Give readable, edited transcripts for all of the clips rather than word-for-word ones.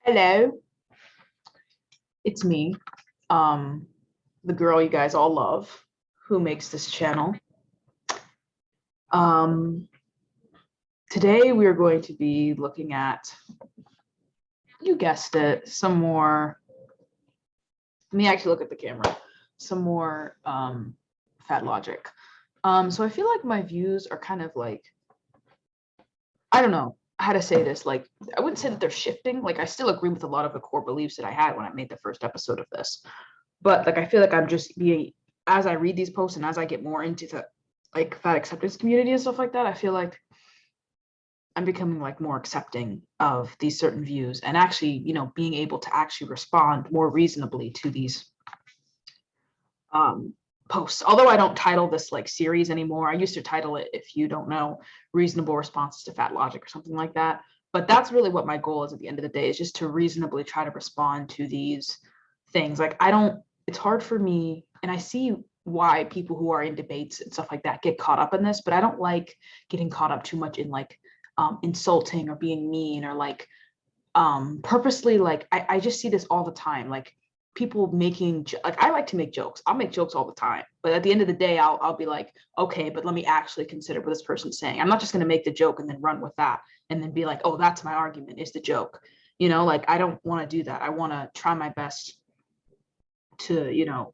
Hello, it's me, um, the girl you guys all love, who makes this channel. Um, Today we are going to be looking at, you guessed it, some more. Let me actually look at the camera. Some more fat logic. So I feel like my views are kind of like, I don't know how to say this. Like, I wouldn't say that they're shifting. Like, I still agree with a lot of the core beliefs that I had when I made the first episode of this. But like, I feel like I'm just being, as I read these posts and as I get more into the like fat acceptance community and stuff like that, I feel like I'm becoming like more accepting of these certain views and actually, being able to actually respond more reasonably to these um posts. Although I don't title this like series anymore. I used to title it, if you don't know, reasonable responses to fat logic or something like that. But that's really what my goal is at the end of the day, is just to reasonably try to respond to these things. Like, I don't, it's hard for me, and I see why people who are in debates and stuff like that get caught up in this, but I don't like getting caught up too much in like insulting or being mean or like purposely, like I just see this all the time, like people making, like, I like to make jokes. I'll make jokes all the time, but at the end of the day, I'll be like, okay, but let me actually consider what this person's saying. I'm not just going to make the joke and then run with that and then be like, oh, that's my argument, is the joke. Like, I don't want to do that. I want to try my best to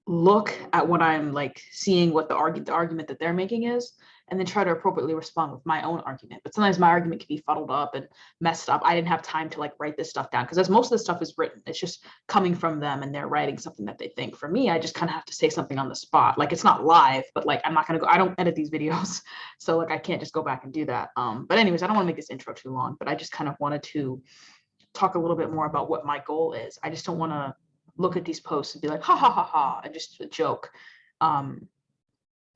look at what I'm like seeing, what the argument that they're making is, and then try to appropriately respond with my own argument. But sometimes my argument can be fuddled up and messed up. I didn't have time to like write this stuff down, because as most of the stuff is written, it's just coming from them and they're writing something that they think. For me, I just kind of have to say something on the spot. Like, it's not live, but like, I'm not gonna go, I don't edit these videos. So like, I can't just go back and do that. But anyways, I don't want to make this intro too long, but I just kind of wanted to talk a little bit more about what my goal is. I just don't want to look at these posts and be like, ha ha ha ha, and just a joke, and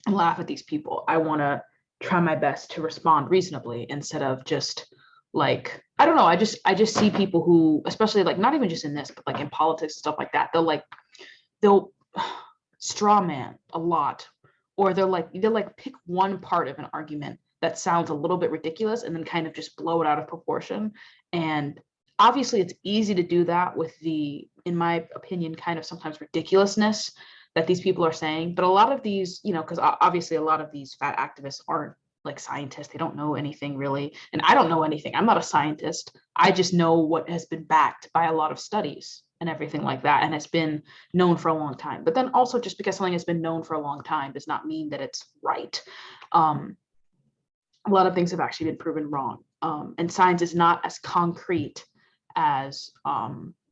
laugh at these people. I want to try my best to respond reasonably instead of just like, I don't know. I just see people who, especially like, not even just in this, but like in politics and stuff like that, they'll straw man a lot, or they'll pick one part of an argument that sounds a little bit ridiculous and then kind of just blow it out of proportion. And obviously it's easy to do that with the, in my opinion, kind of sometimes ridiculousness that these people are saying. But a lot of these, because obviously a lot of these fat activists aren't like scientists. They don't know anything really, and I don't know anything. I'm not a scientist. I just know what has been backed by a lot of studies and everything like that, and has been known for a long time. But then also, just because something has been known for a long time does not mean that it's right. A lot of things have actually been proven wrong, and science is not as concrete as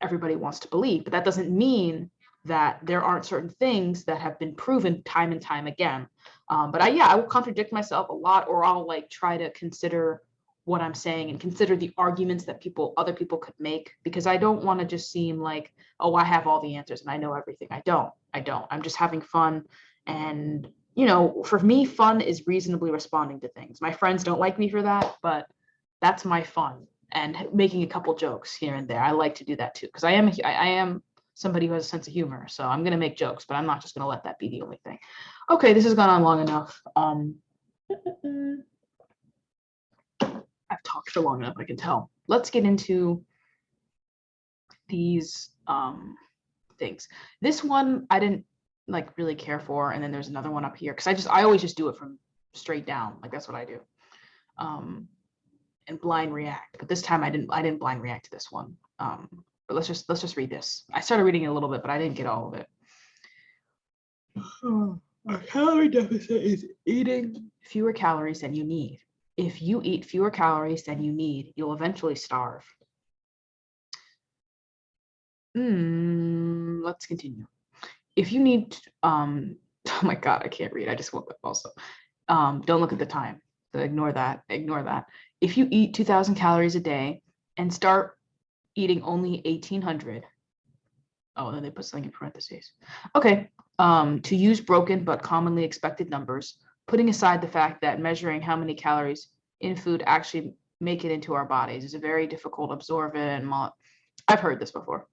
everybody wants to believe. But that doesn't mean that there aren't certain things that have been proven time and time again. But I will contradict myself a lot, or I'll like try to consider what I'm saying and consider the arguments that other people could make, because I don't want to just seem like, oh, I have all the answers and I know everything. I don't. I'm just having fun. And for me, fun is reasonably responding to things. My friends don't like me for that, but that's my fun, and making a couple jokes here and there. I like to do that too, because I am somebody who has a sense of humor. So I'm gonna make jokes, but I'm not just gonna let that be the only thing. Okay, this has gone on long enough. I've talked for long enough, I can tell. Let's get into these things. This one I didn't like really care for, and then there's another one up here, because I always just do it from straight down. Like, that's what I do. And blind react, but this time I didn't blind react to this one. But let's just read this. I started reading it a little bit, but I didn't get all of it. A calorie deficit is eating fewer calories than you need. If you eat fewer calories than you need, you'll eventually starve. Let's continue. If you need, oh my God, I can't read. I just woke up also. Don't look at the time. So ignore that. If you eat 2,000 calories a day and start eating only 1,800. Oh, and then they put something in parentheses. Okay. To use broken but commonly expected numbers, putting aside the fact that measuring how many calories in food actually make it into our bodies is a very difficult, absorbent. I've heard this before.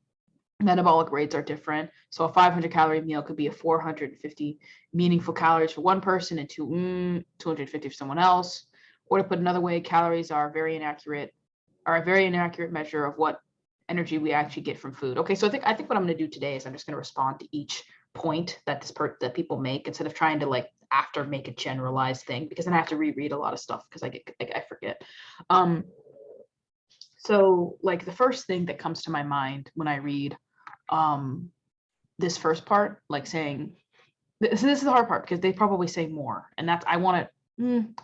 Metabolic rates are different. So a 500 calorie meal could be a 450 meaningful calories for one person and 250 for someone else. Or to put another way, calories are very inaccurate are a very inaccurate measure of what energy we actually get from food. Okay, so I think what I'm going to do today is I'm just going to respond to each point that that people make instead of trying to like after make a generalized thing, because then I have to reread a lot of stuff because I forget. So like the first thing that comes to my mind when I read this first part, like saying this is the hard part because they probably say more, and that's I want to.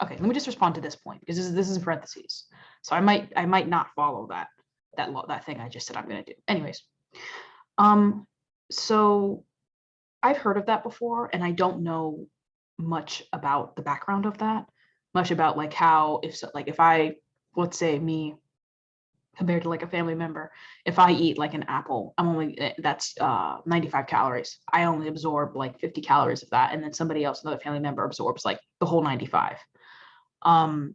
Okay, let me just respond to this point because this is in parentheses, so I might not follow that thing I just said I'm going to do. Anyways, so I've heard of that before, and I don't know much about the background of that, much about like how if I, let's say me compared to like a family member, if I eat like an apple, that's 95 calories. I only absorb like 50 calories of that, and then somebody else, another family member, absorbs like the whole 95. I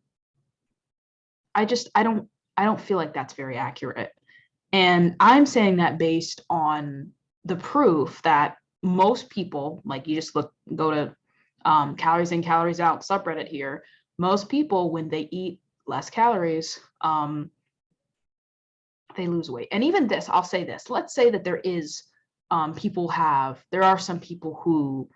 don't feel like that's very accurate. And I'm saying that based on the proof that most people, like you just go to calories in, calories out subreddit here, most people, when they eat less calories, they lose weight. And even this, I'll say this, let's say that there are some people who,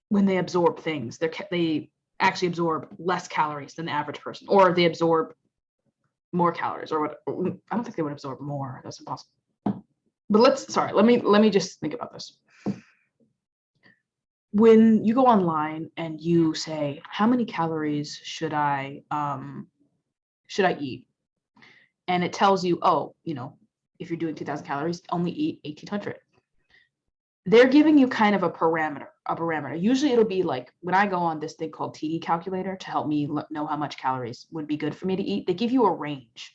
when they absorb things, they actually absorb less calories than the average person, or they absorb more calories, or what? I don't think they would absorb more. That's impossible. But let me just think about this. When you go online and you say, how many calories should I eat? And it tells you, oh, if you're doing 2,000 calories, only eat 1,800. They're giving you kind of a parameter. Usually it'll be like when I go on this thing called TD calculator to help me know how much calories would be good for me to eat. They give you a range,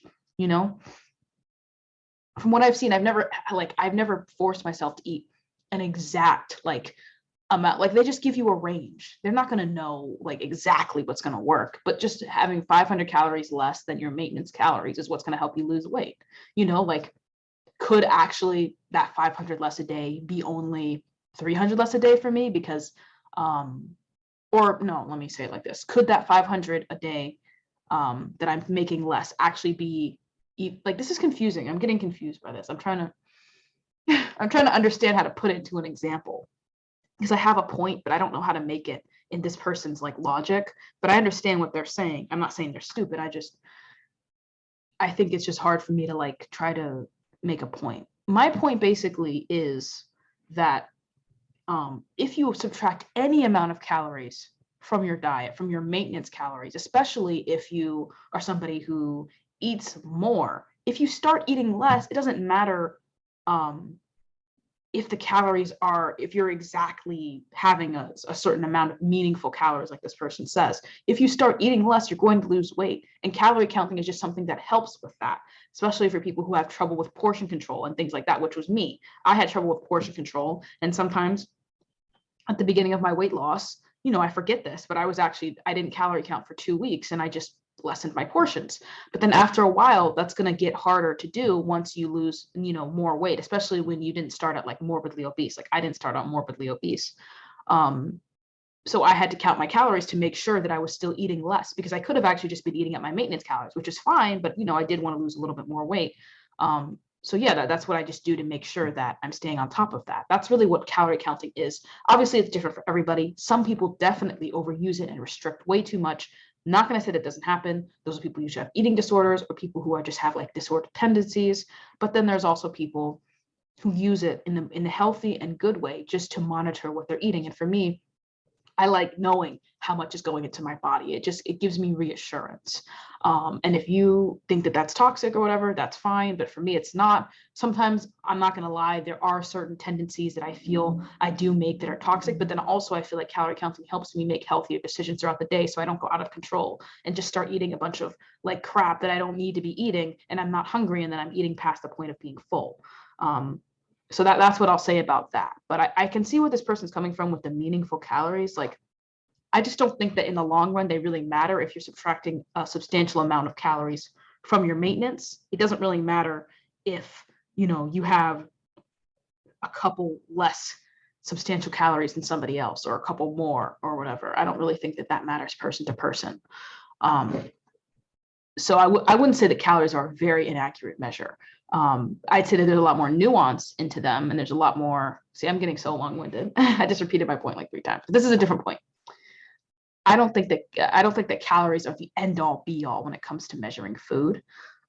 From what I've seen, I've never forced myself to eat an exact like amount. Like they just give you a range. They're not going to know like exactly what's going to work, but just having 500 calories less than your maintenance calories is what's going to help you lose weight. Like could actually that 500 less a day be only 300 less a day for me? Because or no, let me say it like this. Could that 500 a day that I'm making less actually be like, this is confusing. I'm getting confused by this. I'm trying to understand how to put it into an example, because I have a point, but I don't know how to make it in this person's like logic, but I understand what they're saying. I'm not saying they're stupid. I think it's just hard for me to like try to make a point. My point basically is that if you subtract any amount of calories from your diet, from your maintenance calories, especially if you are somebody who eats more, if you start eating less, it doesn't matter if you're exactly having a certain amount of meaningful calories, like this person says. If you start eating less, you're going to lose weight. And calorie counting is just something that helps with that, especially for people who have trouble with portion control and things like that, which was me. I had trouble with portion control. And sometimes at the beginning of my weight loss, I forget this, but I didn't calorie count for 2 weeks and I just lessened my portions. But then after a while, that's going to get harder to do once you lose, more weight, especially when you didn't start out like morbidly obese. Like I didn't start out morbidly obese. So I had to count my calories to make sure that I was still eating less, because I could have actually just been eating at my maintenance calories, which is fine. But, I did want to lose a little bit more weight. So yeah, that's what I just do to make sure that I'm staying on top of that. That's really what calorie counting is. Obviously, it's different for everybody. Some people definitely overuse it and restrict way too much. Not going to say that doesn't happen. Those are people who usually have eating disorders, or people who just have like disordered tendencies. But then there's also people who use it in the healthy and good way, just to monitor what they're eating. And for me, I like knowing how much is going into my body. It gives me reassurance. And if you think that that's toxic or whatever, that's fine. But for me, it's not. Sometimes, I'm not going to lie, there are certain tendencies that I feel I do make that are toxic. But then also I feel like calorie counting helps me make healthier decisions throughout the day, so I don't go out of control and just start eating a bunch of like crap that I don't need to be eating, and I'm not hungry, and then I'm eating past the point of being full. So that's what I'll say about that. But I can see where this person's coming from with the meaningful calories. Like, I just don't think that in the long run, they really matter if you're subtracting a substantial amount of calories from your maintenance. It doesn't really matter if, you have a couple less substantial calories than somebody else, or a couple more or whatever. I don't really think that matters person to person. So I wouldn't say that calories are a very inaccurate measure. I'd say that there's a lot more nuance into them, and there's a lot more. See, I'm getting so long-winded. I just repeated my point like 3 times. But this is a different point. I don't think that calories are the end all be all when it comes to measuring food.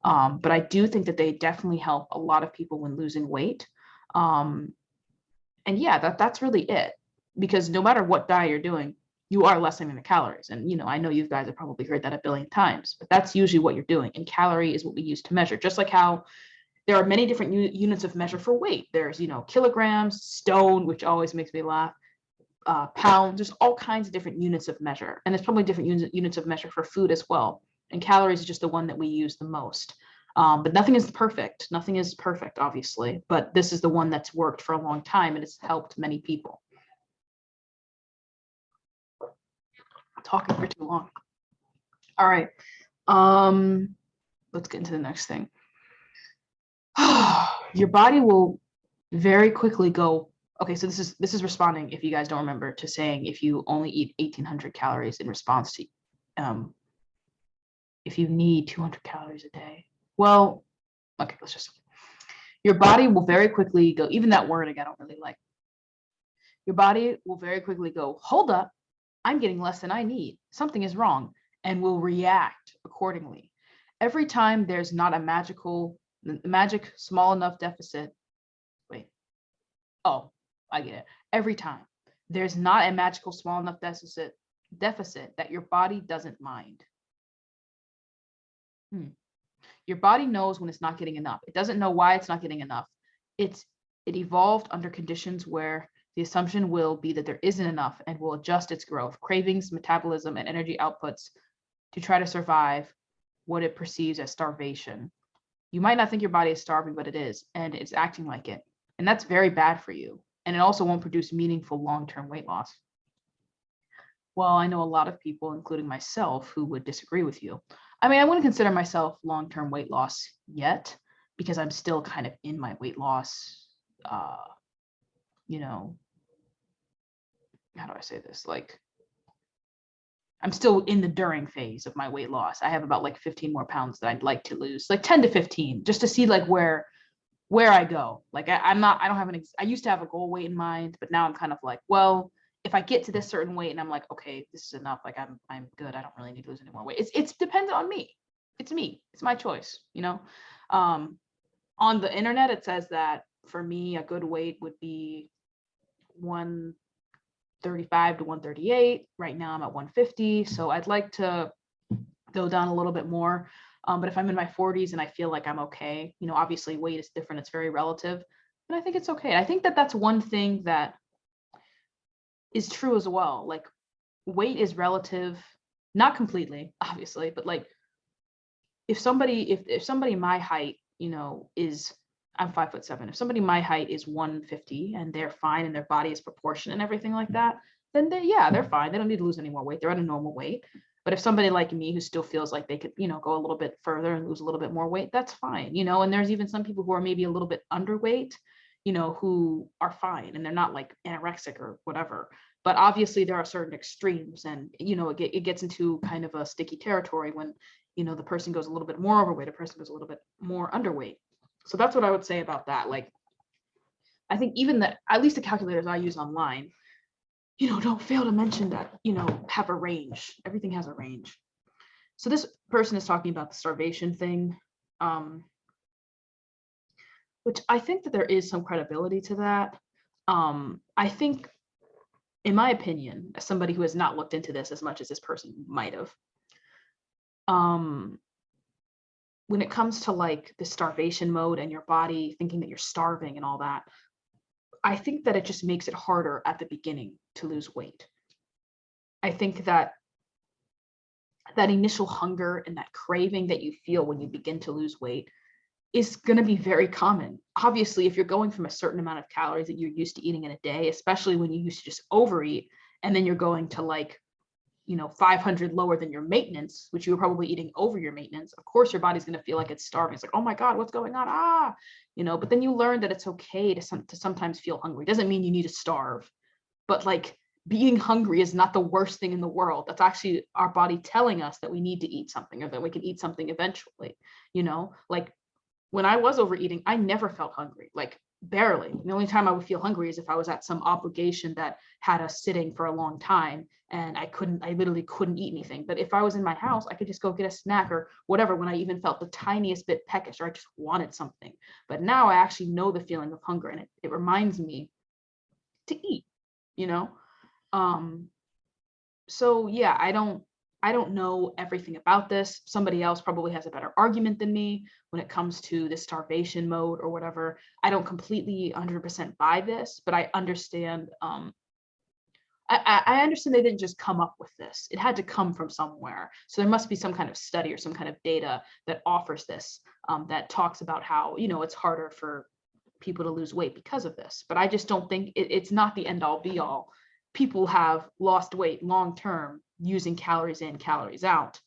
But I do think that they definitely help a lot of people when losing weight. And yeah, that's really it. Because no matter what diet you're doing, you are lessening the calories. And, I know you guys have probably heard that a billion times, but that's usually what you're doing. And calorie is what we use to measure, just like how there are many different units of measure for weight. There's, kilograms, stone, which always makes me laugh, pounds. There's all kinds of different units of measure. And there's probably different units of measure for food as well. And calories is just the one that we use the most. But nothing is perfect. Nothing is perfect, obviously. But this is the one that's worked for a long time and it's helped many people. Talking for too long. All right. Let's get into the next thing. Your body will very quickly go. Okay, so this is responding, if you guys don't remember, to saying if you only eat 1,800 calories in response to if you need 200 calories a day. Well, okay, your body will very quickly go, even that word again, I don't really like. Your body will very quickly go, hold up, I'm getting less than I need. Something is wrong, and will react accordingly. Every time there's not a magic small enough deficit. Wait. Oh, I get it. Every time there's not a magical small enough deficit that your body doesn't mind. Your body knows when it's not getting enough. It doesn't know why it's not getting enough. It evolved under conditions where the assumption will be that there isn't enough and will adjust its growth, cravings, metabolism, and energy outputs to try to survive what it perceives as starvation. You might not think your body is starving, but it is, and it's acting like it. And that's very bad for you. And it also won't produce meaningful long-term weight loss. Well, I know a lot of people, including myself, who would disagree with you. I mean, I wouldn't consider myself long-term weight loss yet because I'm still kind of in my weight loss, how do I say this? Like, I'm still in the during phase of my weight loss. I have about like 15 more pounds that I'd like to lose, like 10 to 15, just to see like where I go. Like I don't have I used to have a goal weight in mind, but now I'm kind of like, well, if I get to this certain weight and I'm like, okay, this is enough. Like I'm good. I don't really need to lose any more weight. It's dependent on me. It's me. It's my choice, on the internet, it says that for me, a good weight would be 135 to 138. Right now I'm at 150. So I'd like to go down a little bit more. But if I'm in my 40s and I feel like I'm okay, obviously weight is different. It's very relative, but I think it's okay. I think that that's one thing that is true as well. Like weight is relative, not completely, obviously, but like if somebody my height, is, I'm 5'7". If somebody my height is 150 and they're fine and their body is proportionate and everything like that, then they're fine. They don't need to lose any more weight. They're at a normal weight. But if somebody like me who still feels like they could, go a little bit further and lose a little bit more weight, that's fine, and there's even some people who are maybe a little bit underweight, who are fine and they're not like anorexic or whatever. But obviously there are certain extremes and, it gets into kind of a sticky territory when, the person goes a little bit more overweight, a person goes a little bit more underweight. So that's what I would say about that. Like, I think even that, at least the calculators I use online, don't fail to mention that, have a range. Everything has a range. So this person is talking about the starvation thing, which I think that there is some credibility to that. I think, in my opinion, as somebody who has not looked into this as much as this person might have, when it comes to like the starvation mode and your body thinking that you're starving and all that, I think that it just makes it harder at the beginning to lose weight. I think that initial hunger and that craving that you feel when you begin to lose weight is going to be very common. Obviously, if you're going from a certain amount of calories that you're used to eating in a day, especially when you used to just overeat, and then you're going to like, 500 lower than your maintenance, which you were probably eating over your maintenance, of course your body's going to feel like it's starving. It's like, oh my God, what's going on? But then you learn that it's okay to sometimes feel hungry. It doesn't mean you need to starve, but like being hungry is not the worst thing in the world. That's actually our body telling us that we need to eat something or that we can eat something eventually, like when I was overeating, I never felt hungry, like barely. The only time I would feel hungry is if I was at some obligation that had us sitting for a long time and I literally couldn't eat anything. But if I was in my house, I could just go get a snack or whatever when I even felt the tiniest bit peckish or I just wanted something. But now I actually know the feeling of hunger and it reminds me to eat, you know? So yeah, I don't know everything about this. Somebody else probably has a better argument than me when it comes to the starvation mode or whatever. I don't completely 100% buy this, but I understand. I understand they didn't just come up with this. It had to come from somewhere. So there must be some kind of study or some kind of data that offers this, that talks about how, it's harder for people to lose weight because of this. But I just don't think it's not the end all be all. People have lost weight long term using calories in, calories out.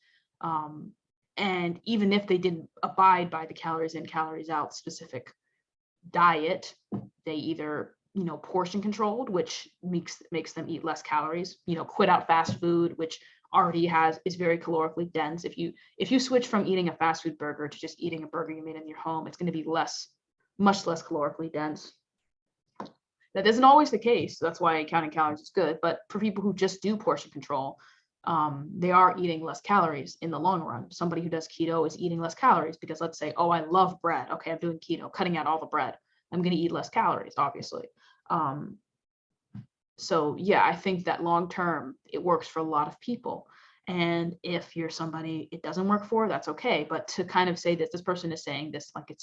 And even if they didn't abide by the calories in, calories out specific diet, they either portion controlled, which makes them eat less calories, quit out fast food, which already is very calorically dense. If you switch from eating a fast food burger to just eating a burger you made in your home, it's going to be much less calorically dense. That isn't always the case. That's why counting calories is good. But for people who just do portion control, they are eating less calories in the long run. Somebody who does keto is eating less calories because let's say, oh, I love bread. Okay, I'm doing keto, cutting out all the bread. I'm going to eat less calories, obviously. So yeah, I think that long term, it works for a lot of people. And if you're somebody it doesn't work for, that's okay. But to kind of say that this person is saying this like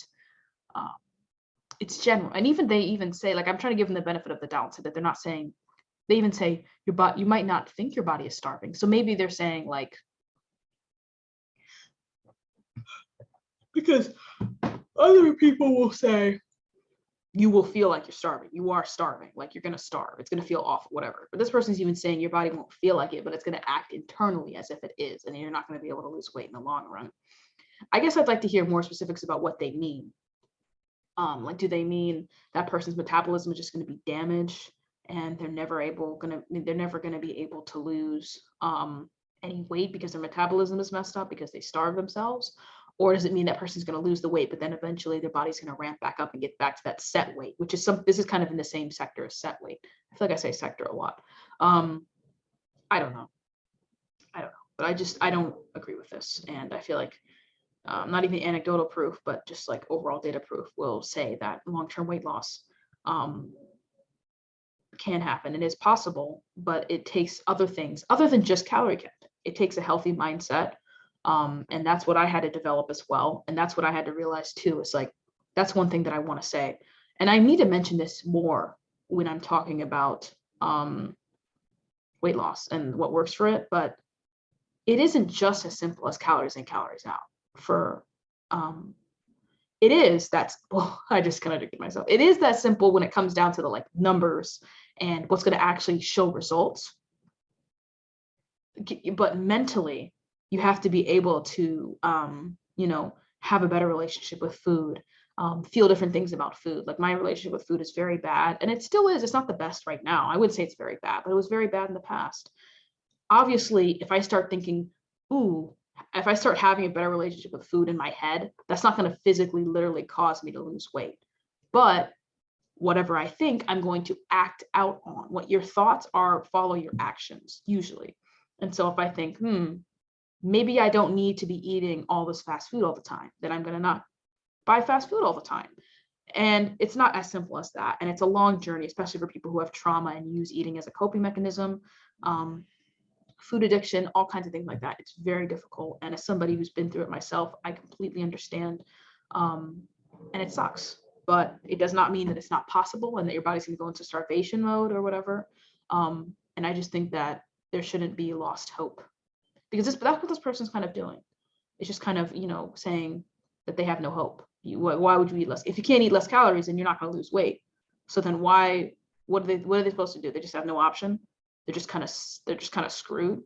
it's general, and even they even say, like, I'm trying to give them the benefit of the doubt so that they're not saying, they even say you might not think your body is starving. So maybe they're saying like, because other people will say you will feel like you're starving. You are starving, like you're going to starve. It's going to feel awful, whatever. But this person's even saying your body won't feel like it, but it's going to act internally as if it is, and you're not going to be able to lose weight in the long run. I guess I'd like to hear more specifics about what they mean. Like, do they mean that person's metabolism is just going to be damaged and they're never going to be able to lose any weight because their metabolism is messed up because they starve themselves? Or does it mean that person's going to lose the weight, but then eventually their body's going to ramp back up and get back to that set weight, which is this is kind of in the same sector as set weight. I feel like I say sector a lot. I don't know, but I don't agree with this. And I feel like not even anecdotal proof, but just like overall data proof will say that long-term weight loss can happen and is possible, but it takes other things other than just calorie count. It takes a healthy mindset. And that's what I had to develop as well. And that's what I had to realize too. It's like, that's one thing that I want to say. And I need to mention this more when I'm talking about weight loss and what works for it, but it isn't just as simple as calories in, calories out. It is I just contradicted myself. It is that simple when it comes down to the like numbers and what's going to actually show results. But mentally, you have to be able to have a better relationship with food, feel different things about food. Like my relationship with food is very bad, and it still is. It's not the best right now. I would say it's very bad, but it was very bad in the past. Obviously, if I start thinking, ooh, if I start having a better relationship with food in my head, that's not going to physically, literally cause me to lose weight. But whatever I think, I'm going to act out on. What your thoughts are, follow your actions, usually. And so if I think, maybe I don't need to be eating all this fast food all the time, then I'm going to not buy fast food all the time. And it's not as simple as that. And it's a long journey, especially for people who have trauma and use eating as a coping mechanism. Food addiction, all kinds of things like that. It's very difficult. And as somebody who's been through it myself, I completely understand. And it sucks, but it does not mean that it's not possible and that your body's going to go into starvation mode or whatever. And I just think that there shouldn't be lost hope, because that's what this person's kind of doing. It's just kind of, saying that they have no hope. Why would you eat less? If you can't eat less calories, then you're not going to lose weight. So then what are they supposed to do? They just have no option. They're just kind of screwed,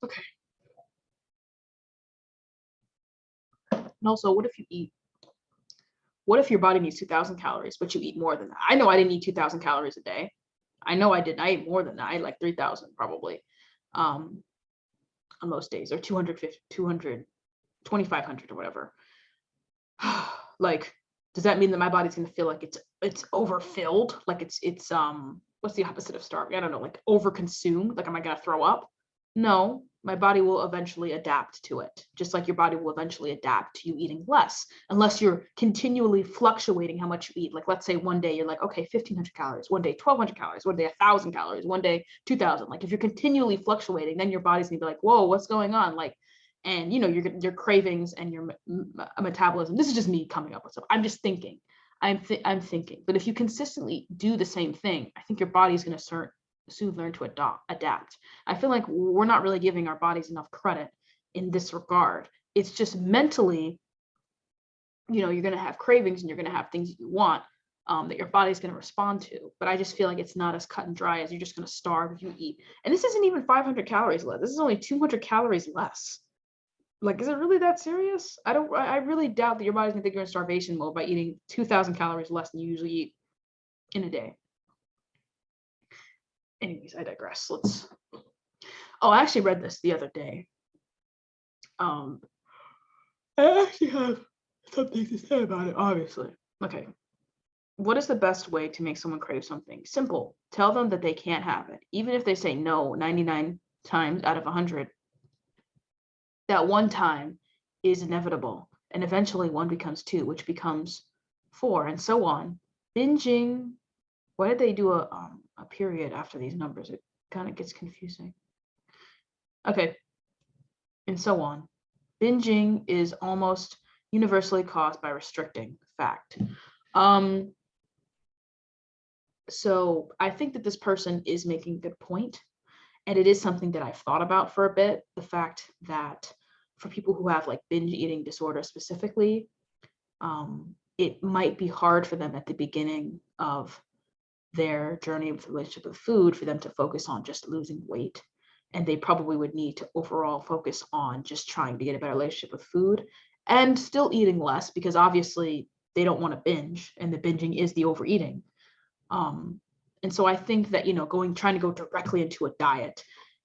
Okay. And also, what if you eat What if your body needs 2,000 calories, but you eat more than that? I know I didn't eat 2,000 calories a day. I know I didn't. I ate more than that. I ate like 3,000 probably on most days, or 250, 200, 2,500 or whatever. Like, does that mean that my body's going to feel like it's overfilled? Like it's what's the opposite of starving? I don't know, like overconsumed. Like, am I going to throw up? No, my body will eventually adapt to it, just like your body will eventually adapt to you eating less, unless you're continually fluctuating how much you eat. Like, let's say one day you're like, okay, 1,500 calories, one day 1,200 calories, one day 1,000 calories, one day 2,000. Like, if you're continually fluctuating, then your body's gonna be like, whoa, what's going on? Like, and you know, your cravings and your metabolism. This is just me coming up with stuff. I'm just thinking. I'm thinking. But if you consistently do the same thing, I think your body's gonna soon learn to adapt. I feel like we're not really giving our bodies enough credit in this regard. It's just mentally, you know, you're going to have cravings and you're going to have things that you want that your body's going to respond to. But I just feel like it's not as cut and dry as you're just going to starve if you eat. And this isn't even 500 calories less. This is only 200 calories less. Like, is it really that serious? I really doubt that your body's going to think you're in starvation mode by eating 2,000 calories less than you usually eat in a day. Anyways, I digress. I actually read this the other day. I actually have something to say about it, obviously. Okay. What is the best way to make someone crave something? Simple. Tell them that they can't have it. Even if they say no 99 times out of 100, that one time is inevitable. And eventually one becomes two, which becomes four, and so on. Binging. Why did they do a period after these numbers? It kind of gets confusing. Okay, and so on. Binging is almost universally caused by restricting. Fact. So I think that this person is making a good point, and it is something that I've thought about for a bit. The fact that for people who have like binge eating disorder specifically, it might be hard for them at the beginning of their journey with the relationship with food for them to focus on just losing weight, and they probably would need to overall focus on just trying to get a better relationship with food and still eating less, because obviously they don't want to binge, and the binging is the overeating. And so I think that, you know, trying to go directly into a diet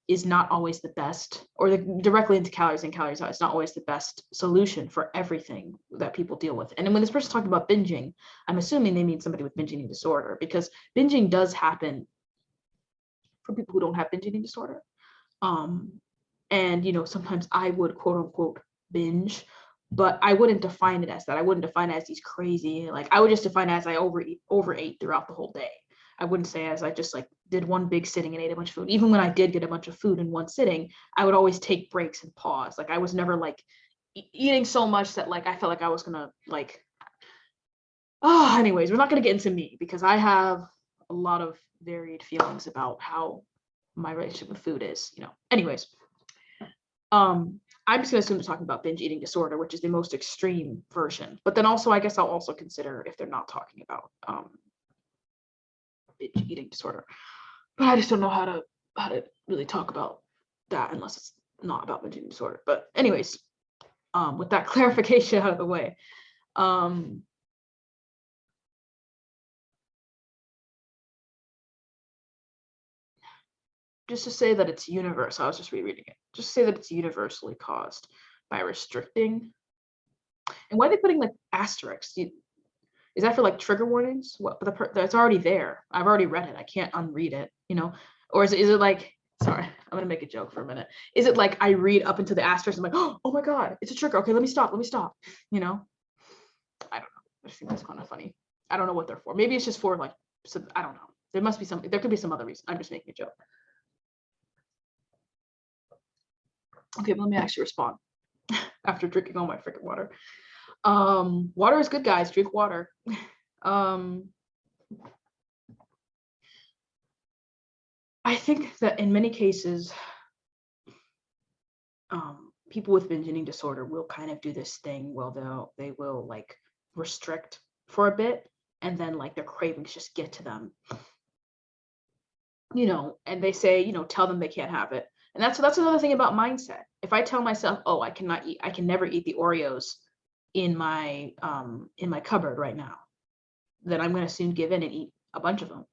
is not always the best, or directly into calories in, calories out. It's not always the best solution for everything that people deal with. And when this person's talking about binging, I'm assuming they mean somebody with binge eating disorder, because binging does happen for people who don't have binge eating disorder. And, you know, sometimes I would quote unquote binge, but I wouldn't define it as that. I wouldn't define it as these crazy, like, I would just define it as I overate throughout the whole day. I wouldn't say as I just like did one big sitting and ate a bunch of food. Even when I did get a bunch of food in one sitting, I would always take breaks and pause. Like, I was never like eating so much that like I felt like I was gonna like, anyways, we're not gonna get into me, because I have a lot of varied feelings about how my relationship with food is, you know. Anyways, I'm just gonna assume they're talking about binge eating disorder, which is the most extreme version. But then also, I guess I'll also consider if they're not talking about binge eating disorder. But I just don't know how to really talk about that unless it's not about binge eating disorder. But anyways, with that clarification out of the way, just to say that it's universal. I was just rereading it. Just say that it's universally caused by restricting. And why are they putting like asterisks? Is that for like trigger warnings? What that's already there. I've already read it. I can't unread it, you know? Or is it like, sorry, I'm gonna make a joke for a minute. Is it like I read up into the asterisk, I'm like, oh my God, it's a trigger. Okay, let me stop, you know? I don't know. I just think that's kind of funny. I don't know what they're for. Maybe it's just for like, so I don't know. There must be something, there could be some other reason. I'm just making a joke. Okay, but let me actually respond after drinking all my freaking water. Water is good, guys. Drink water. I think that in many cases, people with binge eating disorder will kind of do this thing where they will like restrict for a bit, and then like their cravings just get to them, you know, and they say, you know, tell them they can't have it. And that's another thing about mindset. If I tell myself, oh, I can never eat the Oreos in my cupboard right now, then I'm going to soon give in and eat a bunch of them.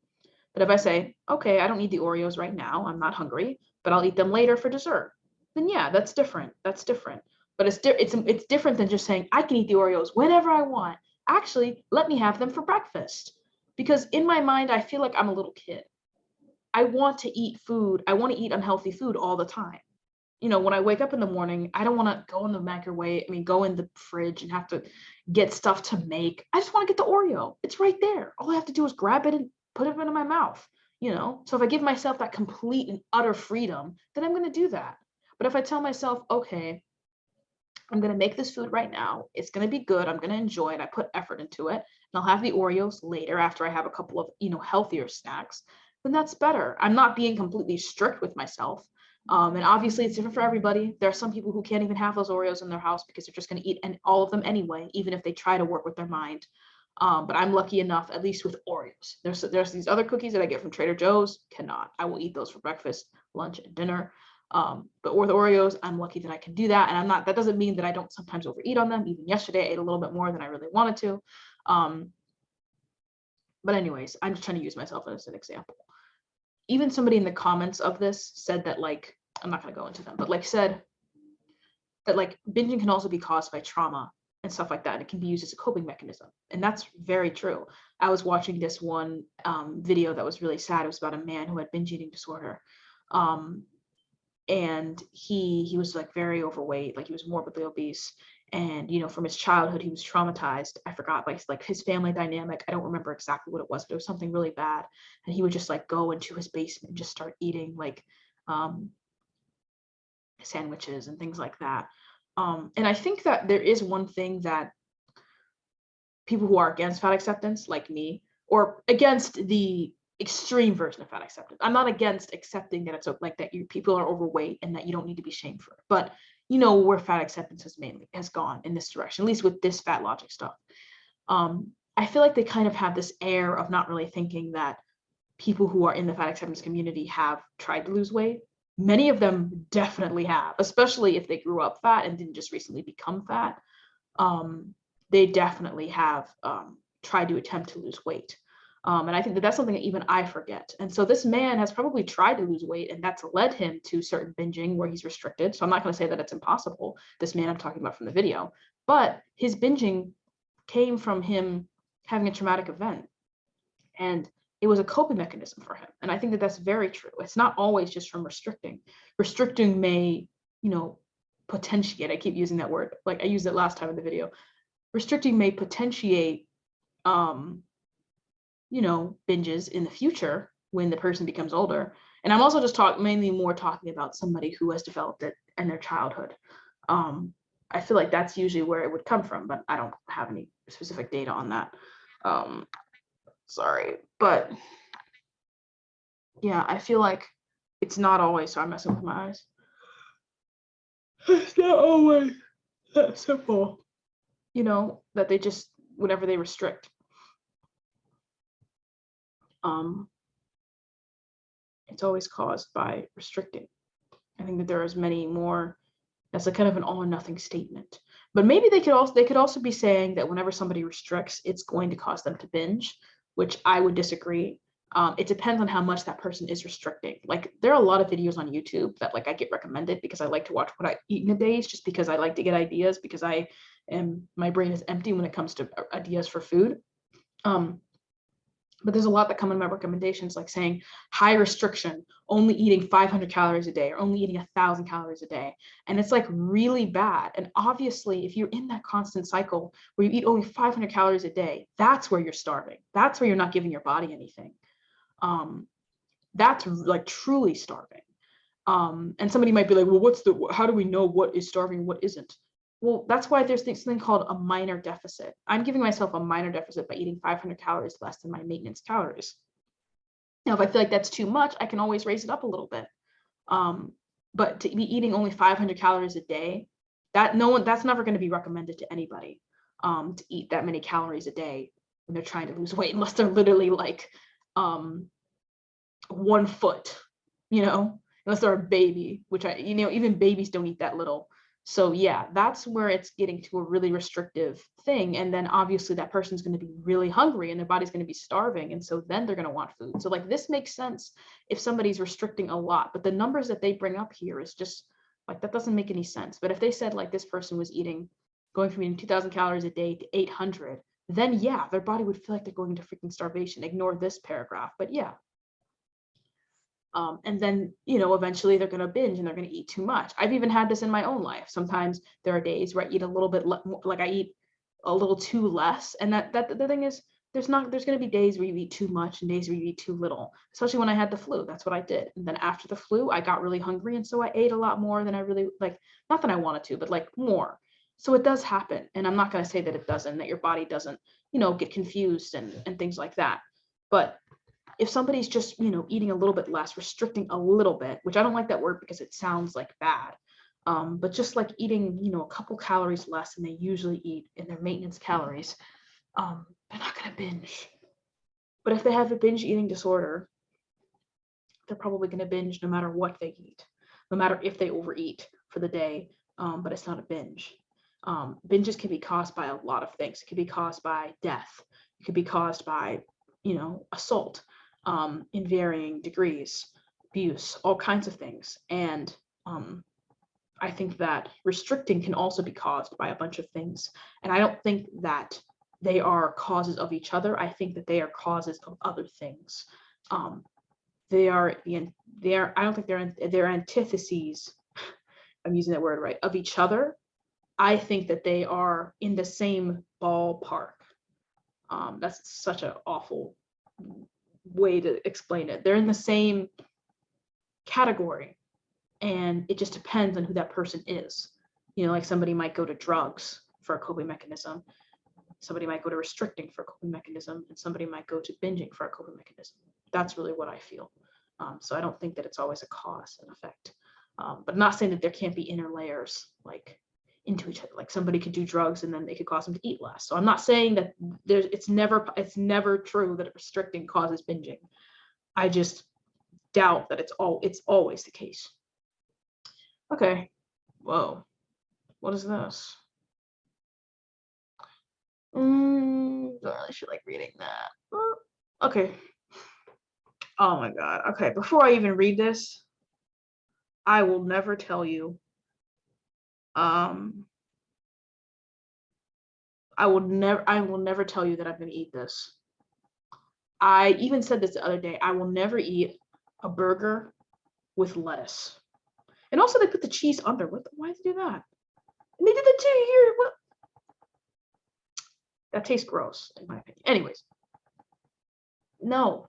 But if I say, okay, I don't need the Oreos right now, I'm not hungry, but I'll eat them later for dessert, then yeah, that's different. That's different. But it's different than just saying I can eat the Oreos whenever I want. Actually, let me have them for breakfast. Because in my mind, I feel like I'm a little kid. I want to eat food. I want to eat unhealthy food all the time. You know, when I wake up in the morning, I don't want to go in the microwave, go in the fridge and have to get stuff to make. I just want to get the Oreo. It's right there. All I have to do is grab it and put it into my mouth, you know? So if I give myself that complete and utter freedom, then I'm going to do that. But if I tell myself, okay, I'm going to make this food right now, it's going to be good, I'm going to enjoy it, I put effort into it, and I'll have the Oreos later after I have a couple of, healthier snacks, then that's better. I'm not being completely strict with myself. And obviously it's different for everybody. There are some people who can't even have those Oreos in their house because they're just going to eat all of them anyway, even if they try to work with their mind. But I'm lucky enough, at least with Oreos. There's these other cookies that I get from Trader Joe's, cannot. I will eat those for breakfast, lunch, and dinner. But with Oreos, I'm lucky that I can do that. And that doesn't mean that I don't sometimes overeat on them. Even yesterday, I ate a little bit more than I really wanted to. But anyways, I'm just trying to use myself as an example. Even somebody in the comments of this said that, like, I'm not going to go into them, but like said that like binging can also be caused by trauma and stuff like that. It can be used as a coping mechanism. And that's very true. I was watching this one video that was really sad. It was about a man who had binge eating disorder. And he was like very overweight, like he was morbidly obese. And, from his childhood, he was traumatized. I forgot, like his family dynamic. I don't remember exactly what it was, but it was something really bad. And he would just like go into his basement and just start eating like sandwiches and things like that. And I think that there is one thing that people who are against fat acceptance, like me, or against the extreme version of fat acceptance. I'm not against accepting that it's like that people are overweight and that you don't need to be shamed for it. But where fat acceptance has gone in this direction, at least with this fat logic stuff. I feel like they kind of have this air of not really thinking that people who are in the fat acceptance community have tried to lose weight. Many of them definitely have, especially if they grew up fat and didn't just recently become fat. They definitely have tried to attempt to lose weight. And I think that that's something that even I forget. And so this man has probably tried to lose weight, and that's led him to certain binging where he's restricted. So I'm not going to say that it's impossible, this man I'm talking about from the video, but his binging came from him having a traumatic event. And it was a coping mechanism for him. And I think that that's very true. It's not always just from restricting. Restricting may, potentiate, I keep using that word, like I used it last time in the video. Restricting may potentiate binges in the future when the person becomes older. And I'm also just mainly more talking about somebody who has developed it in their childhood. I feel like that's usually where it would come from, but I don't have any specific data on that. Sorry, but yeah, I feel like it's not always, so I'm messing with my eyes. It's not always that simple, that they just, whenever they restrict. It's always caused by restricting. I think that there is many more. That's a kind of an all or nothing statement. But maybe they could also be saying that whenever somebody restricts, it's going to cause them to binge, which I would disagree. It depends on how much that person is restricting. Like there are a lot of videos on YouTube that like I get recommended because I like to watch what I eat in a day, just because I like to get ideas, because my brain is empty when it comes to ideas for food. But there's a lot that come in my recommendations, like saying high restriction, only eating 500 calories a day or only eating 1,000 calories a day. And it's like really bad. And obviously, if you're in that constant cycle where you eat only 500 calories a day, that's where you're starving. That's where you're not giving your body anything. That's like truly starving. And somebody might be like, well, how do we know what is starving, what isn't? Well, that's why there's something called a minor deficit. I'm giving myself a minor deficit by eating 500 calories less than my maintenance calories. Now, if I feel like that's too much, I can always raise it up a little bit. But to be eating only 500 calories a day, that's never going to be recommended to anybody, to eat that many calories a day when they're trying to lose weight, unless they're literally like 1 foot, unless they're a baby, which even babies don't eat that little. So yeah, that's where it's getting to a really restrictive thing. And then obviously that person's going to be really hungry and their body's going to be starving. And so then they're going to want food. So like this makes sense if somebody's restricting a lot, but the numbers that they bring up here is just like, that doesn't make any sense. But if they said like this person was eating, going from eating 2,000 calories a day to 800, then yeah, their body would feel like they're going into freaking starvation. Ignore this paragraph, but yeah. And then, eventually they're going to binge and they're going to eat too much. I've even had this in my own life. Sometimes there are days where I eat a little bit, like I eat a little too less. And that the thing is, there's going to be days where you eat too much and days where you eat too little, especially when I had the flu. That's what I did. And then after the flu, I got really hungry. And so I ate a lot more than I really like, not that I wanted to, but like more. So it does happen. And I'm not going to say that it doesn't, that your body doesn't, get confused and things like that. But if somebody's just, eating a little bit less, restricting a little bit, which I don't like that word because it sounds like bad, but just like eating, a couple calories less than they usually eat in their maintenance calories, they're not going to binge. But if they have a binge eating disorder, they're probably going to binge no matter what they eat, no matter if they overeat for the day, but it's not a binge. Binges can be caused by a lot of things. It could be caused by death. It could be caused by, assault. In varying degrees, abuse, all kinds of things. And I think that restricting can also be caused by a bunch of things. And I don't think that they are causes of each other. I think that they are causes of other things. They are, I don't think they're antitheses, I'm using that word right, of each other. I think that they are in the same ballpark. That's such an awful way to explain it. They're in the same category, and it just depends on who that person is. Like somebody might go to drugs for a coping mechanism, somebody might go to restricting for a coping mechanism, and somebody might go to binging for a coping mechanism. That's really what I feel. So I don't think that it's always a cause and effect, but I'm not saying that there can't be inner layers like into each other. Like somebody could do drugs and then they could cause them to eat less. So I'm not saying that it's never true that restricting causes binging. I just doubt that it's always the case. Okay. Whoa. What is this? Don't really feel like reading that. Okay. Oh my God. Okay. Before I even read this, I will never tell you. I will never tell you that I'm going to eat this. I even said this the other day. I will never eat a burger with lettuce. And also they put the cheese under. Why did they do that? And they did that too here. What? That tastes gross, in my opinion. Anyways. No.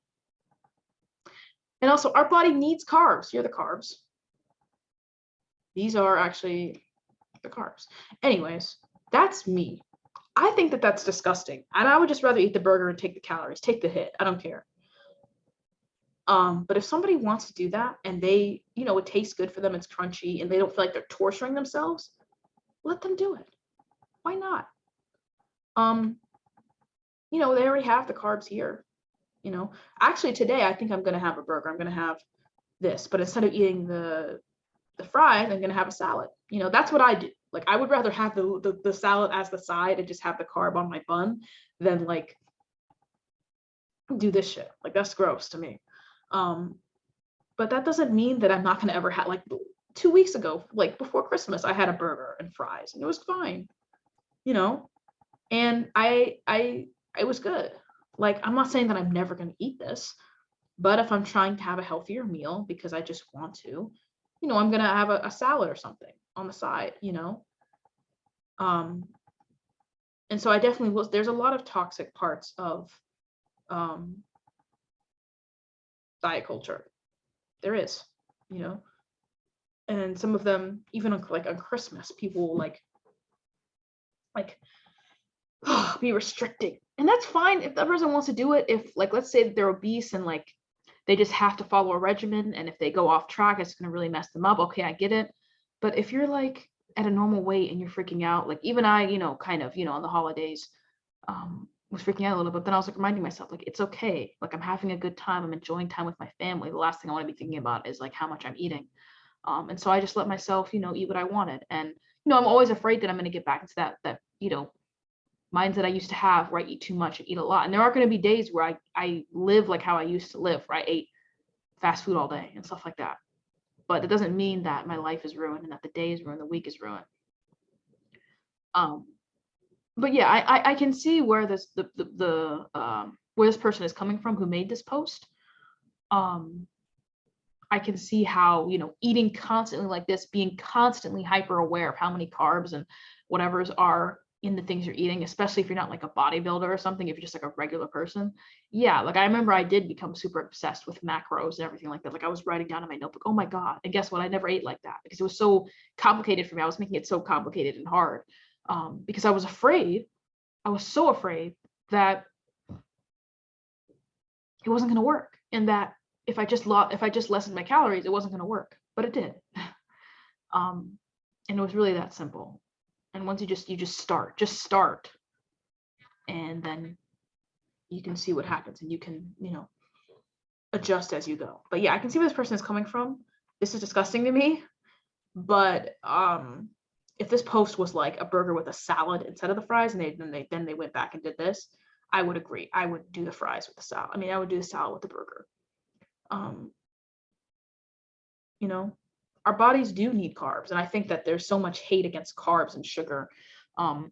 And also our body needs carbs. Here are the carbs. These are actually the carbs. Anyways, that's me. I think that that's disgusting. And I would just rather eat the burger and take the calories, take the hit. I don't care. But if somebody wants to do that and they, it tastes good for them, it's crunchy, and they don't feel like they're torturing themselves, let them do it. Why not? They already have the carbs here. Actually today I think I'm gonna have a burger. I'm gonna have this, but instead of eating the fries, I'm gonna have a salad. That's what I do. Like I would rather have the salad as the side and just have the carb on my bun than like do this shit. Like that's gross to me. But that doesn't mean that I'm not gonna ever have, like 2 weeks ago, like before Christmas, I had a burger and fries and it was fine, and it was good. Like I'm not saying that I'm never gonna eat this, but if I'm trying to have a healthier meal because I just want to, I'm gonna have a salad or something on the side, and so I definitely was. There's a lot of toxic parts of diet culture. There is, and some of them, even on Christmas, people will like be restricting, and that's fine if the person wants to do it. If like let's say that they're obese and like they just have to follow a regimen, and if they go off track, it's going to really mess them up. Okay, I get it. But if you're like at a normal weight and you're freaking out, like even I, kind of, on the holidays, was freaking out a little bit. Then I was like reminding myself, like, it's okay. Like I'm having a good time. I'm enjoying time with my family. The last thing I want to be thinking about is like how much I'm eating. And so I just let myself, eat what I wanted. And, I'm always afraid that I'm going to get back into that, mindset I used to have where I eat too much and eat a lot. And there are going to be days where I live like how I used to live, where I ate fast food all day and stuff like that. But it doesn't mean that my life is ruined and that the day is ruined, the week is ruined. But yeah, I can see where where this person is coming from who made this post. I can see how, eating constantly like this, being constantly hyper aware of how many carbs and whatever's are in the things you're eating, especially if you're not like a bodybuilder or something, if you're just like a regular person. Yeah, like I remember I did become super obsessed with macros and everything like that. Like I was writing down in my notebook, oh my God. And guess what? I never ate like that because it was so complicated for me. I was making it so complicated and hard because I was afraid. I was so afraid that it wasn't going to work and that if I just lessened my calories, it wasn't going to work, but it did. And it was really that simple. And once you just start, and then you can see what happens and you can, adjust as you go. But yeah, I can see where this person is coming from. This is disgusting to me, but if this post was like a burger with a salad instead of the fries, and then they went back and did this, I would agree. I would do the fries with the salad. I mean, I would do the salad with the burger. Our bodies do need carbs, and I think that there's so much hate against carbs and sugar. But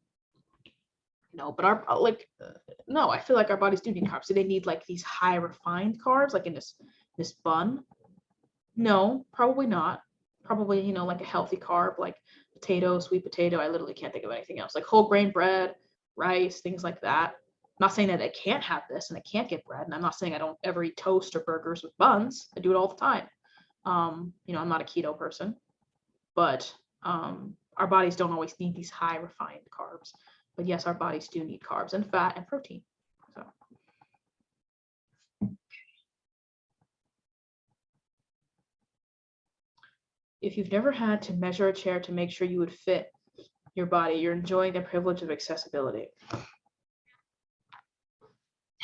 no, I feel like our bodies do need carbs. Do they need like these high refined carbs, like in this bun? No, probably not. Probably, like a healthy carb, like potato, sweet potato. I literally can't think of anything else. Like whole grain bread, rice, things like that. I'm not saying that I can't have this and I can't get bread. And I'm not saying I don't ever eat toast or burgers with buns. I do it all the time. I'm not a keto person, but our bodies don't always need these high refined carbs. But yes, our bodies do need carbs and fat and protein. So. If you've never had to measure a chair to make sure you would fit your body, you're enjoying the privilege of accessibility.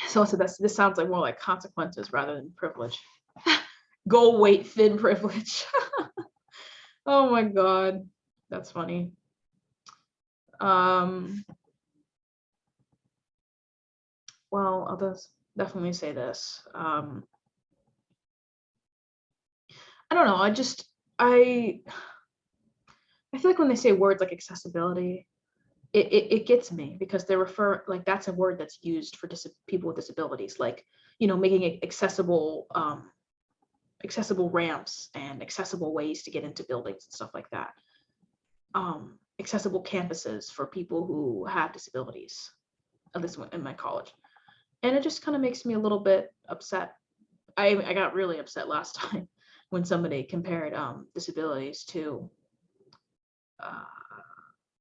So this sounds like more like consequences rather than privilege. Goal weight thin privilege. Oh my God, that's funny. Well, I'll definitely say this. I don't know. I feel like when they say words like accessibility, it gets me because they refer, like, that's a word that's used for people with disabilities, like, making it accessible ramps and accessible ways to get into buildings and stuff like that. Accessible campuses for people who have disabilities, at least in my college. And it just kind of makes me a little bit upset. I got really upset last time when somebody compared disabilities to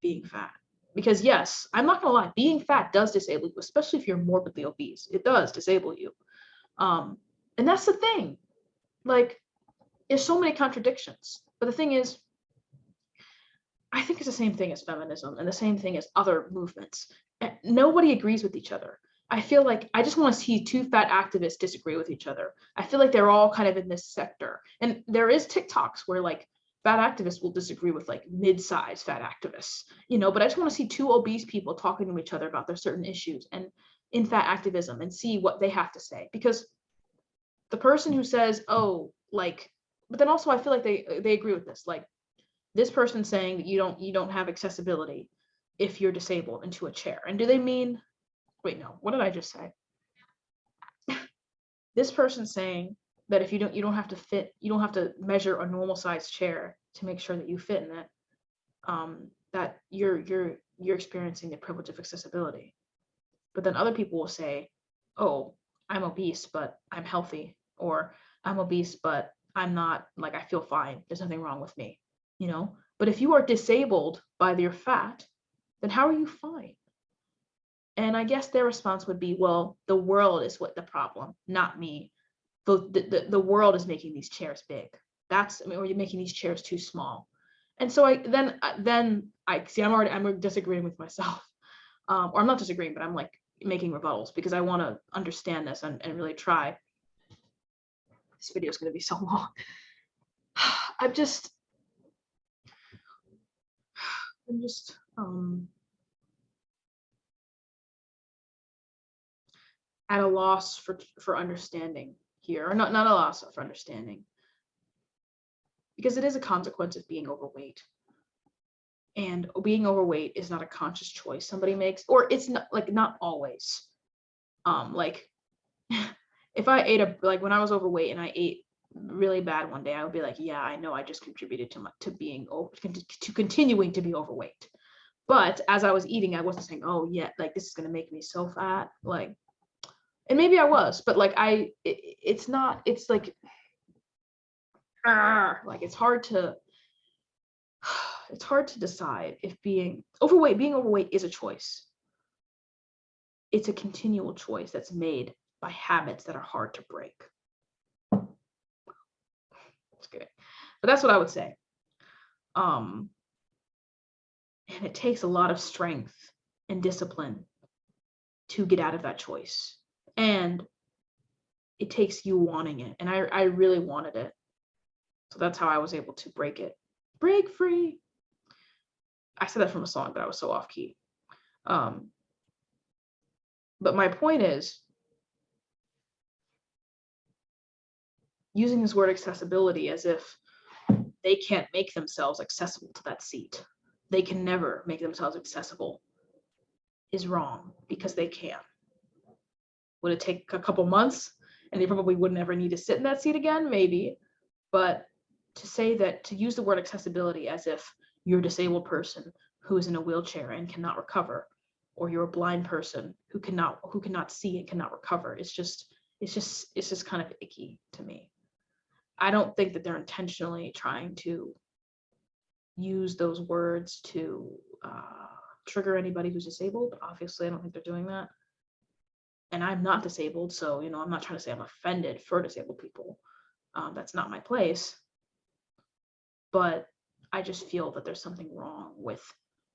being fat. Because yes, I'm not gonna lie, being fat does disable you, especially if you're morbidly obese. It does disable you. And that's the thing. Like, there's so many contradictions. But the thing is, I think it's the same thing as feminism and the same thing as other movements. Nobody agrees with each other. I feel like I just want to see two fat activists disagree with each other. I feel like they're all kind of in this sector. And there is TikToks where like fat activists will disagree with like mid-sized fat activists, but I just want to see two obese people talking to each other about their certain issues and in fat activism and see what they have to say. Because the person who says, oh, like, but then also I feel like they agree with this. Like, this person saying that you don't have accessibility if you're disabled into a chair. And do they mean, wait, no, what did I just say? This person saying that if you don't have to fit, you don't have to measure a normal sized chair to make sure that you fit in it, that you're experiencing the privilege of accessibility. But then other people will say, oh, I'm obese, but I'm healthy, or I'm obese, but I'm not, like, I feel fine. There's nothing wrong with me, But if you are disabled by your fat, then how are you fine? And I guess their response would be, well, the world is what the problem, not me. The world is making these chairs big. Or you're making these chairs too small. And so I see I'm disagreeing with myself. Or I'm not disagreeing, but I'm like making rebuttals because I want to understand this and really try. This video is going to be so long. I'm just at a loss for understanding here, or not a loss for understanding, because it is a consequence of being overweight. And being overweight is not a conscious choice somebody makes, or it's not, like, not always. Like if I ate when I was overweight and I ate really bad one day, I would be like, yeah, I know I just contributed to continuing to be overweight. But as I was eating, I wasn't saying, oh yeah, like this is gonna make me so fat. Like, and maybe I was, but like it's not, it's like it's hard to decide if being overweight is a choice. It's a continual choice that's made by habits that are hard to break. That's good. But that's what I would say. And it takes a lot of strength and discipline to get out of that choice. And it takes you wanting it. And I really wanted it. So that's how I was able to break it. Break free. I said that from a song, but I was so off key. But my point is, using this word accessibility as if they can't make themselves accessible to that seat. They can never make themselves accessible is wrong, because they can. Would it take a couple months and they probably wouldn't ever need to sit in that seat again? Maybe. But to use the word accessibility as if you're a disabled person who is in a wheelchair and cannot recover, or you're a blind person who cannot see and cannot recover, it's just kind of icky to me. I don't think that they're intentionally trying to use those words to trigger anybody who's disabled. Obviously, I don't think they're doing that. And I'm not disabled, so I'm not trying to say I'm offended for disabled people. That's not my place. But I just feel that there's something wrong with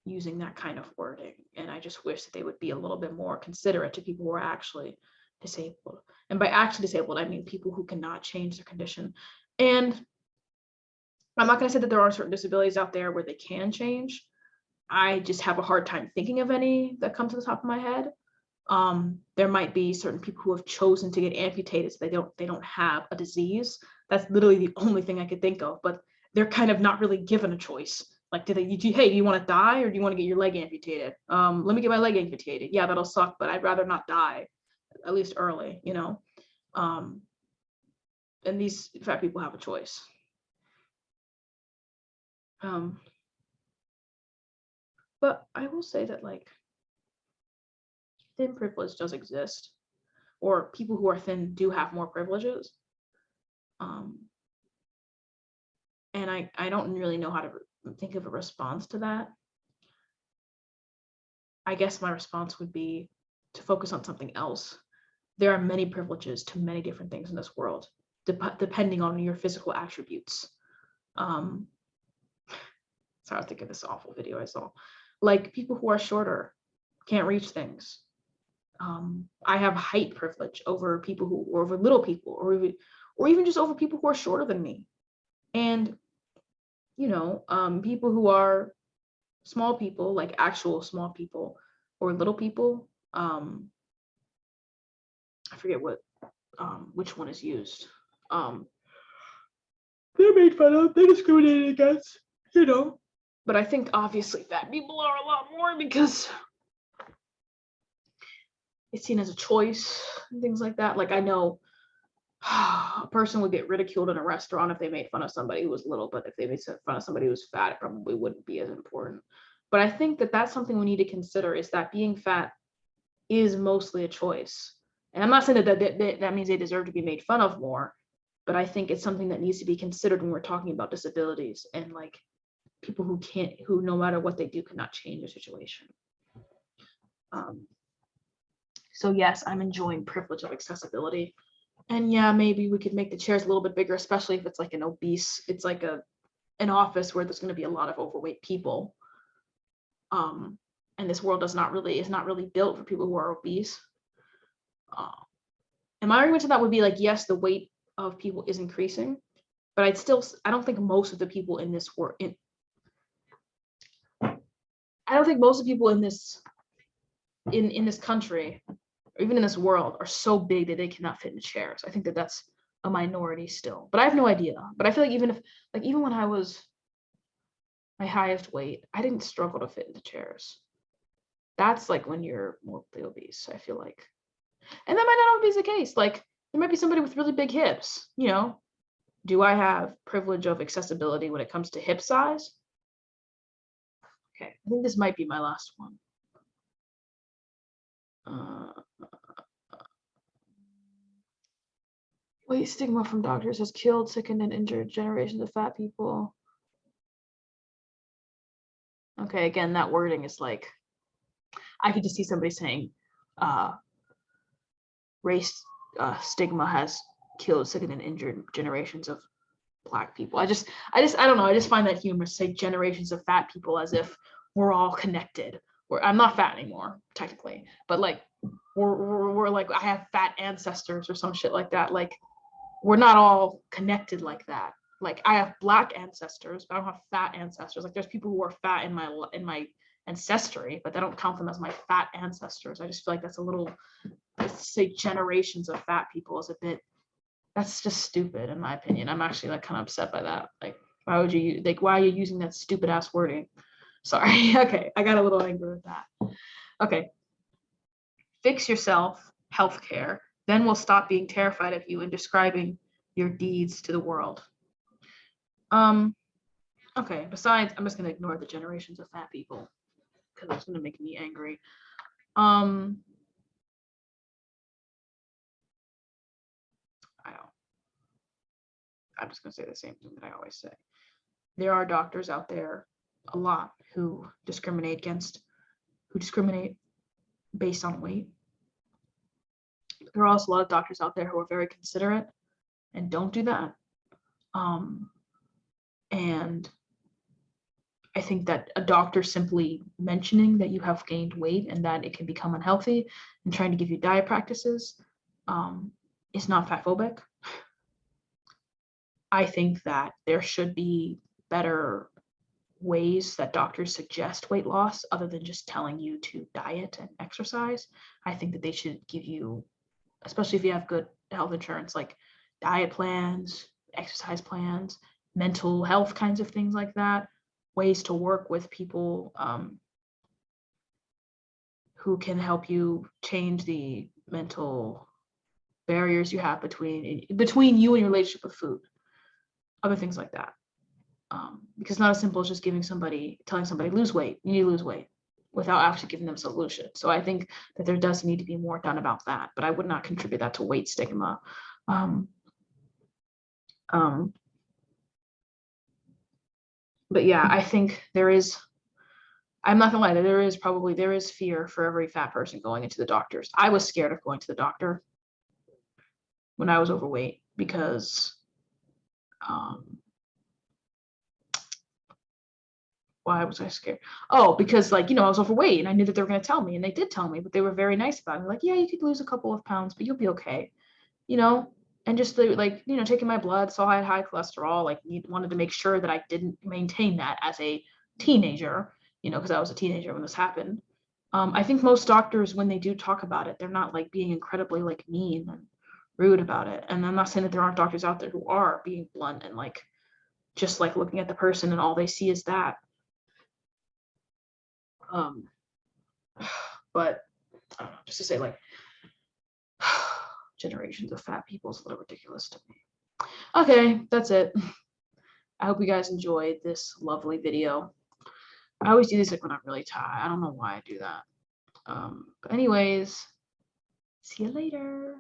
using that kind of wording, and I just wish that they would be a little bit more considerate to people who are actually disabled. And by actually disabled, I mean people who cannot change their condition. And I'm not going to say that there are certain disabilities out there where they can change. I just have a hard time thinking of any that come to the top of my head. There might be certain people who have chosen to get amputated, so they don't have a disease. That's literally the only thing I could think of, but they're kind of not really given a choice. Like, hey, do you want to die, or do you want to get your leg amputated? Let me get my leg amputated. Yeah, that'll suck, but I'd rather not die, at least early, and these fat people have a choice. But I will say that, like, thin privilege does exist, or people who are thin do have more privileges. And I don't really know how to think of a response to that. I guess my response would be to focus on something else. There are many privileges to many different things in this world, depending on your physical attributes. Sorry, I think of this awful video I saw. Like, people who are shorter can't reach things. I have height privilege over people or over little people, or even just over people who are shorter than me. And people who are small people, like actual small people or little people, I forget which one is used. They're made fun of, they're discriminated against, But I think obviously fat people are a lot more, because it's seen as a choice and things like that. Like, I know a person would get ridiculed in a restaurant if they made fun of somebody who was little, but if they made fun of somebody who was fat, it probably wouldn't be as important. But I think that that's something we need to consider, is that being fat is mostly a choice. And I'm not saying that means they deserve to be made fun of more, but I think it's something that needs to be considered when we're talking about disabilities and, like, people who no matter what they do cannot change their situation. So yes, I'm enjoying privilege of accessibility. And yeah, maybe we could make the chairs a little bit bigger, especially if it's like it's like an office where there's going to be a lot of overweight people. And this world is not really built for people who are obese. And my argument to that would be, like, yes, the weight of people is increasing, but I don't think most of the people in this world, I don't think most of the people in this country, or even in this world, are so big that they cannot fit in chairs. I think that that's a minority still, but I have no idea. But I feel like even when I was my highest weight, I didn't struggle to fit into chairs. That's like when you're morbidly obese, I feel like. And that might not always be the case. Like there might be somebody with really big hips, you know. Do I have privilege of accessibility when it comes to hip size? Okay, I think this might be my last one. Weight stigma from doctors has killed, sickened, and injured generations of fat people. Okay, again, that wording is like, I could just see somebody saying, race stigma has killed, sickened, and injured generations of Black people. I don't know. I just find that humorous. Say generations of fat people as if we're all connected. I'm not fat anymore, technically, but like we're like I have fat ancestors or some shit like that. Like we're not all connected like that. Like I have Black ancestors, but I don't have fat ancestors. Like there's people who are fat in my ancestry, but they don't count them as my fat ancestors. I just feel like that's a little, let's say generations of fat people is a bit, that's just stupid in my opinion. I'm actually like kind of upset by that. Like why are you using that stupid ass wording? Sorry. Okay, I got a little angry with that. Okay. Fix yourself, healthcare, then we'll stop being terrified of you and describing your deeds to the world. Okay, besides, I'm just gonna ignore the generations of fat people because it's gonna make me angry. I'm just gonna say the same thing that I always say. There are doctors out there, a lot, who discriminate based on weight. There are also a lot of doctors out there who are very considerate and don't do that. And I think that a doctor simply mentioning that you have gained weight and that it can become unhealthy and trying to give you diet practices is not fatphobic. I think that there should be better ways that doctors suggest weight loss other than just telling you to diet and exercise. I think that they should give you, especially if you have good health insurance, like diet plans, exercise plans, mental health kinds of things like that, ways to work with people who can help you change the mental barriers you have between you and your relationship with food, other things like that. Because it's not as simple as just telling somebody lose weight, you need to lose weight, without actually giving them a solution. So I think that there does need to be more done about that, but I would not contribute that to weight stigma. But yeah, I think I'm not gonna lie, there is fear for every fat person going into the doctors. I was scared of going to the doctor when I was overweight because why was I scared? Oh, because like, I was overweight and I knew that they were going to tell me, and they did tell me, but they were very nice about it. Like, yeah, you could lose a couple of pounds, but you'll be okay, and just like, taking my blood, saw I had high cholesterol, like wanted to make sure that I didn't maintain that as a teenager, because I was a teenager when this happened. I think most doctors, when they do talk about it, they're not like being incredibly like mean and rude about it. And I'm not saying that there aren't doctors out there who are being blunt and like just like looking at the person and all they see is that. But I don't know, just to say like generations of fat people is a little ridiculous to me. Okay, that's it. I hope you guys enjoyed this lovely video. I always do this like when I'm really tired. I don't know why I do that. But anyways, see you later.